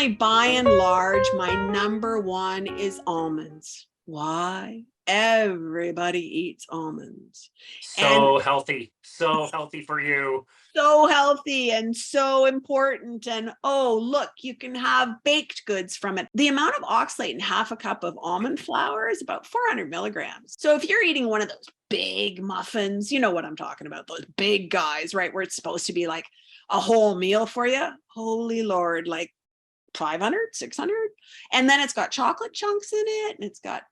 Certainly, by and large, my number one is almonds. Why? Everybody eats almonds. So healthy. So healthy for you. So healthy and so important. And oh, look, you can have baked goods from it. The amount of oxalate in half a cup of almond flour is about 400 milligrams. So if you're eating one of those big muffins, you know what I'm talking about, those big guys, right? Where it's supposed to be like a whole meal for you. Holy Lord, like 500, 600. And then it's got chocolate chunks in it. And it's got,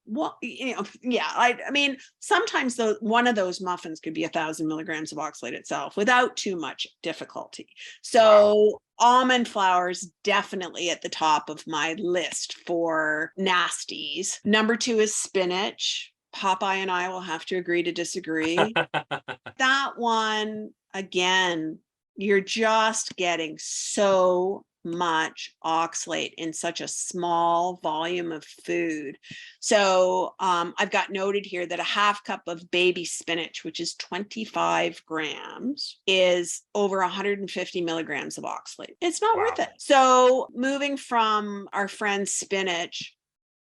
well, yeah, I mean, sometimes one of those muffins could be 1,000 milligrams of oxalate itself without too much difficulty. So almond flour is definitely at the top of my list for nasties. Number 2 is spinach. Popeye and I will have to agree to disagree. That one, again, you're just getting so much oxalate in such a small volume of food. So I've got noted here that a half cup of baby spinach, which is 25 grams, is over 150 milligrams of oxalate. It's not worth it. So moving from our friend spinach,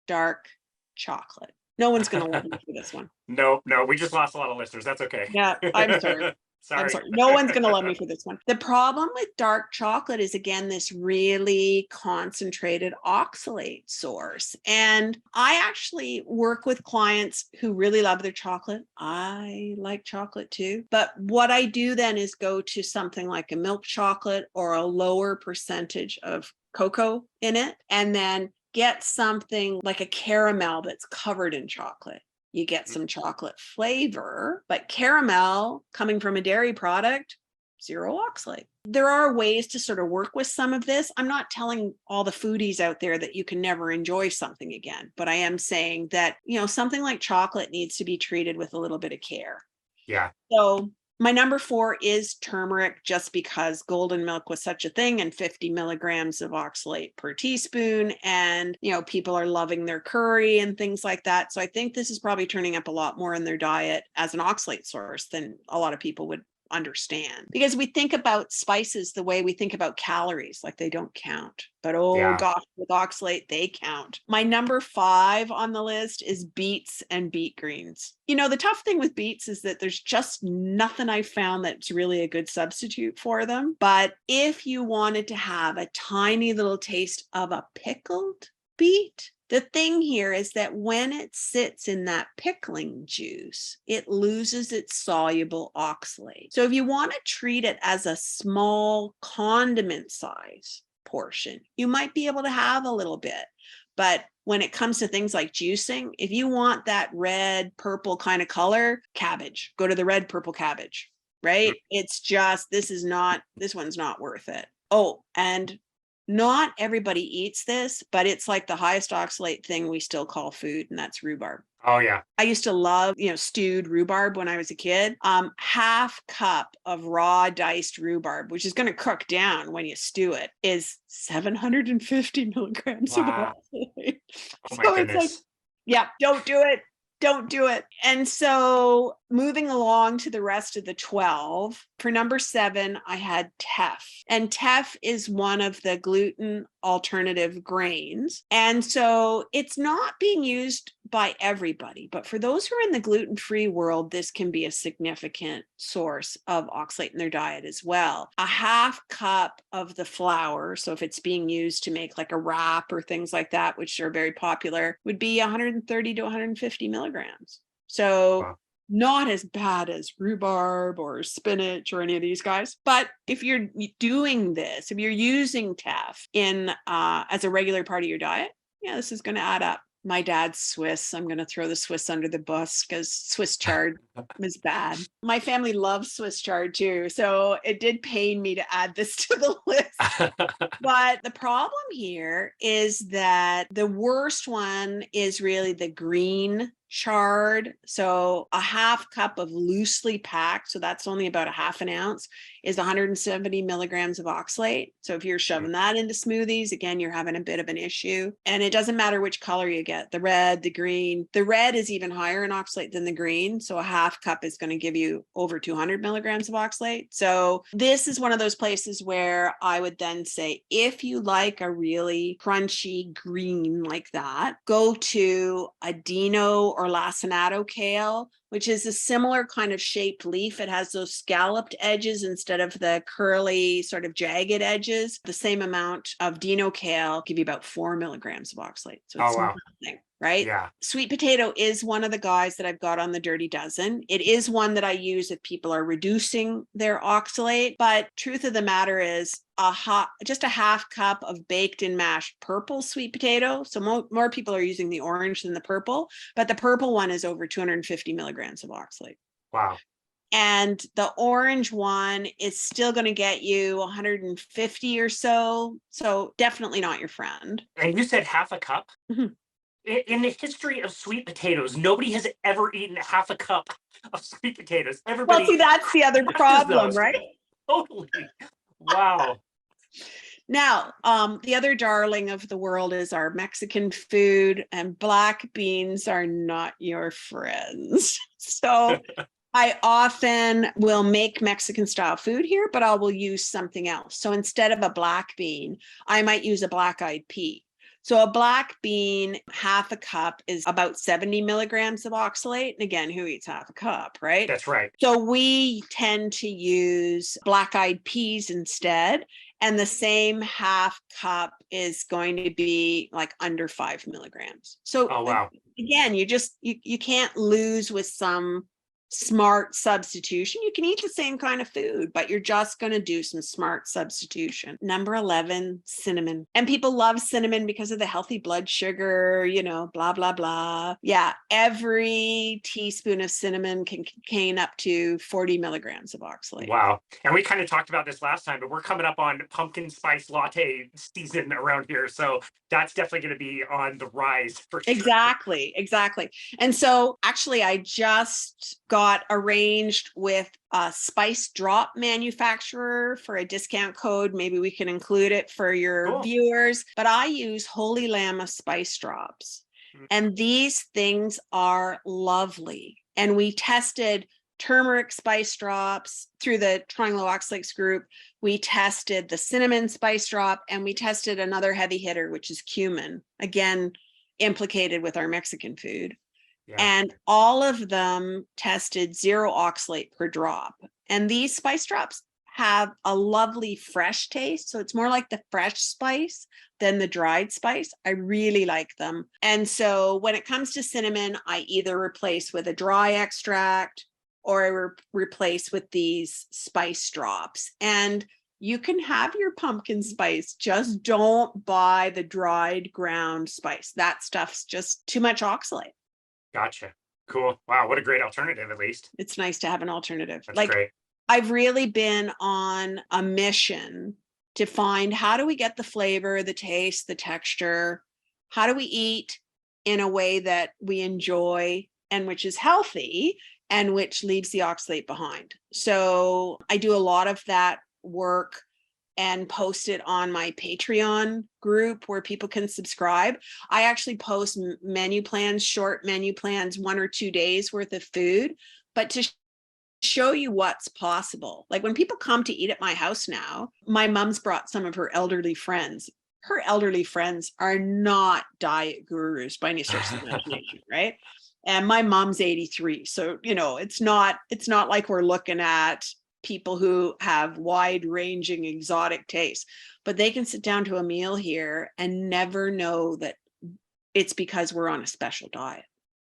dark chocolate. No one's going to love me for this one. No, we just lost a lot of listeners. That's okay. Yeah, I'm sorry. I'm sorry. No one's going to love me for this one. The problem with dark chocolate is, again, this really concentrated oxalate source. And I actually work with clients who really love their chocolate. I like chocolate too. But what I do then is go to something like a milk chocolate or a lower percentage of cocoa in it, and then get something like a caramel that's covered in chocolate. You get some chocolate flavor, but caramel coming from a dairy product, zero oxalate. There are ways to sort of work with some of this. I'm not telling all the foodies out there that you can never enjoy something again, but I am saying that, something like chocolate needs to be treated with a little bit of care. Yeah. So my number 4 is turmeric, just because golden milk was such a thing, and 50 milligrams of oxalate per teaspoon. And, people are loving their curry and things like that. So I think this is probably turning up a lot more in their diet as an oxalate source than a lot of people would understand, because we think about spices the way we think about calories, like they don't count. But gosh, with oxalate, they count. My number 5 on the list is beets and beet greens. The tough thing with beets is that there's just nothing I found that's really a good substitute for them. But if you wanted to have a tiny little taste of a pickled beet, the thing here is that when it sits in that pickling juice, it loses its soluble oxalate. So if you want to treat it as a small condiment size portion, you might be able to have a little bit. But when it comes to things like juicing, if you want that red, purple kind of color, cabbage, go to the red, purple cabbage, right? It's just, this one's not worth it. Oh, and not everybody eats this, but it's like the highest oxalate thing we still call food, and that's rhubarb. Oh, yeah. I used to love, stewed rhubarb when I was a kid. Half cup of raw diced rhubarb, which is going to cook down when you stew it, is 750 milligrams of oxalate. Oh, my goodness. It's like, yeah, don't do it. Don't do it. And so moving along to the rest of the 12, for number 7, I had Teff. And Teff is one of the gluten alternative grains. And so it's not being used by everybody, but for those who are in the gluten-free world, this can be a significant source of oxalate in their diet as well. A half cup of the flour, so if it's being used to make like a wrap or things like that, which are very popular, would be 130 to 150 milligrams. So not as bad as rhubarb or spinach or any of these guys. But if you're doing this, if you're using Teff in as a regular part of your diet, this is going to add up. My dad's Swiss. I'm going to throw the Swiss under the bus because Swiss chard is bad. My family loves Swiss chard too. So it did pain me to add this to the list. But the problem here is that the worst one is really the green chard. So a half cup of loosely packed, so that's only about a half an ounce, is 170 milligrams of oxalate. So if you're shoving that into smoothies, again, you're having a bit of an issue. And it doesn't matter which color you get, the red, the green. The red is even higher in oxalate than the green. So a half cup is going to give you over 200 milligrams of oxalate. So this is one of those places where I would then say, if you like a really crunchy green like that, go to a Dino or lacinato kale, which is a similar kind of shaped leaf. It has those scalloped edges instead of the curly sort of jagged edges. The same amount of Dino kale give you about 4 milligrams of oxalate. So it's nothing, right? Yeah. Sweet potato is one of the guys that I've got on the Dirty Dozen. It is one that I use if people are reducing their oxalate. But truth of the matter is, just a half cup of baked and mashed purple sweet potato. So more people are using the orange than the purple, but the purple one is over 250 milligrams of oxalate. Wow. And the orange one is still going to get you 150 or so. So definitely not your friend. And you said half a cup? Mm-hmm. In the history of sweet potatoes, nobody has ever eaten half a cup of sweet potatoes. Everybody. Well, see, that's the other problem, those. right? Totally. Wow. Now, the other darling of the world is our Mexican food, and black beans are not your friends. So I often will make Mexican style food here, but I will use something else. So instead of a black bean, I might use a black-eyed pea. So a black bean, half a cup is about 70 milligrams of oxalate. And again, who eats half a cup, right? That's right. So we tend to use black-eyed peas instead. And the same half cup is going to be like under 5 milligrams. So again, you can't lose with some smart substitution. You can eat the same kind of food, but you're just going to do some smart substitution. Number 11, cinnamon. And people love cinnamon because of the healthy blood sugar, blah, blah, blah. Yeah. Every teaspoon of cinnamon can contain up to 40 milligrams of oxalate. Wow. And we kind of talked about this last time, but we're coming up on pumpkin spice latte season around here. So that's definitely going to be on the rise for sure. Exactly. And so actually, I just got arranged with a spice drop manufacturer for a discount code. Maybe we can include it for your viewers, but I use Holy Llama spice drops. And these things are lovely. And we tested turmeric spice drops through the Triangle Oxalates group. We tested the cinnamon spice drop, and we tested another heavy hitter, which is cumin, again, implicated with our Mexican food. Yeah. And all of them tested 0 oxalate per drop. And these spice drops have a lovely fresh taste. So it's more like the fresh spice than the dried spice. I really like them. And so when it comes to cinnamon, I either replace with a dry extract or I replace with these spice drops. And you can have your pumpkin spice, just don't buy the dried ground spice. That stuff's just too much oxalate. Gotcha. Cool. Wow. What a great alternative, at least. It's nice to have an alternative. That's great. I've really been on a mission to find, how do we get the flavor, the taste, the texture? How do we eat in a way that we enjoy and which is healthy and which leaves the oxalate behind? So I do a lot of that work and post it on my Patreon group where people can subscribe. I actually post menu plans, short menu plans, 1 or 2 days worth of food, but to show you what's possible. Like when people come to eat at my house now, my mom's brought some of her elderly friends. Her elderly friends are not diet gurus by any stretch of the imagination, right? And my mom's 83. So, it's not like we're looking at people who have wide-ranging exotic tastes, but they can sit down to a meal here and never know that it's because we're on a special diet.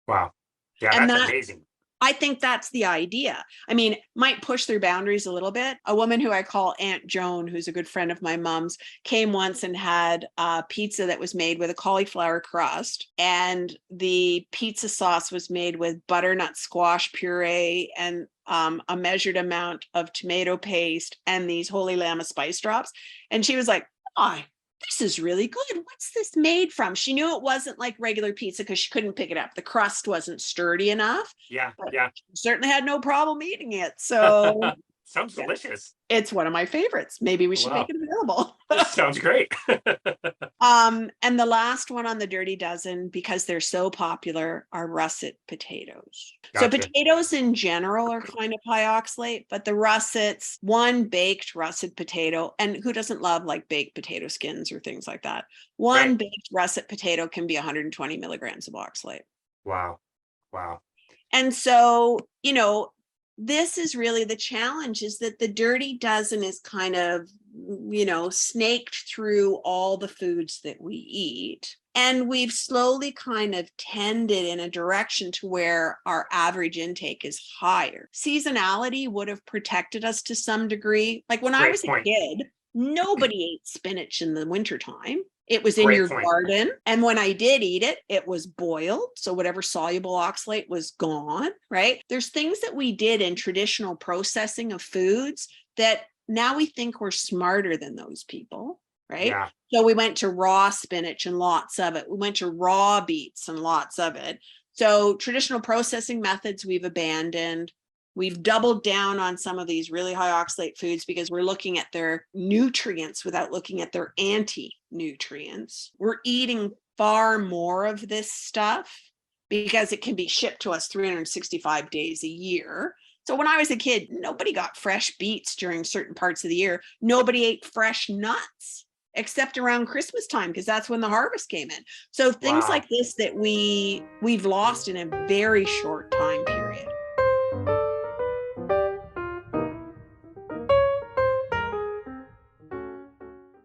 Wow. Yeah, and that's amazing. I think that's the idea. I mean, might push their boundaries a little bit. A woman who I call Aunt Joan, who's a good friend of my mom's, came once and had a pizza that was made with a cauliflower crust, and the pizza sauce was made with butternut squash puree and a measured amount of tomato paste and these Holy Llama spice drops. And she was like, "Oh, this is really good. What's this made from? She knew it wasn't like regular pizza because she couldn't pick it up. The crust wasn't sturdy enough. Yeah, But yeah. she certainly had no problem eating it. So Sounds yeah, delicious. it's one of my favorites. Maybe we should make Wow. it available. Sounds great. And the last one on the Dirty Dozen, because they're so popular, are russet potatoes. So Gotcha. potatoes in general are kind of high oxalate, but the russets, one baked russet potato, and who doesn't love like baked potato skins or things like that? One Right. baked russet potato can be 120 milligrams of oxalate. Wow. Wow. And so, this is really the challenge, is that the Dirty Dozen is kind of, snaked through all the foods that we eat. And we've slowly kind of tended in a direction to where our average intake is higher. Seasonality would have protected us to some degree. Like when I Great was a point. kid, nobody ate spinach in the wintertime. It was in Great your point. garden. And when I did eat it, it was boiled. So whatever soluble oxalate was gone, right? There's things that we did in traditional processing of foods that now we think we're smarter than those people, right? Yeah. So we went to raw spinach and lots of it. We went to raw beets and lots of it. So traditional processing methods we've abandoned. We've doubled down on some of these really high oxalate foods because we're looking at their nutrients without looking at their anti-nutrients. We're eating far more of this stuff because it can be shipped to us 365 days a year. So when I was a kid, nobody got fresh beets during certain parts of the year. Nobody ate fresh nuts except around Christmas time because that's when the harvest came in. So things Wow. like this that we've lost in a very short time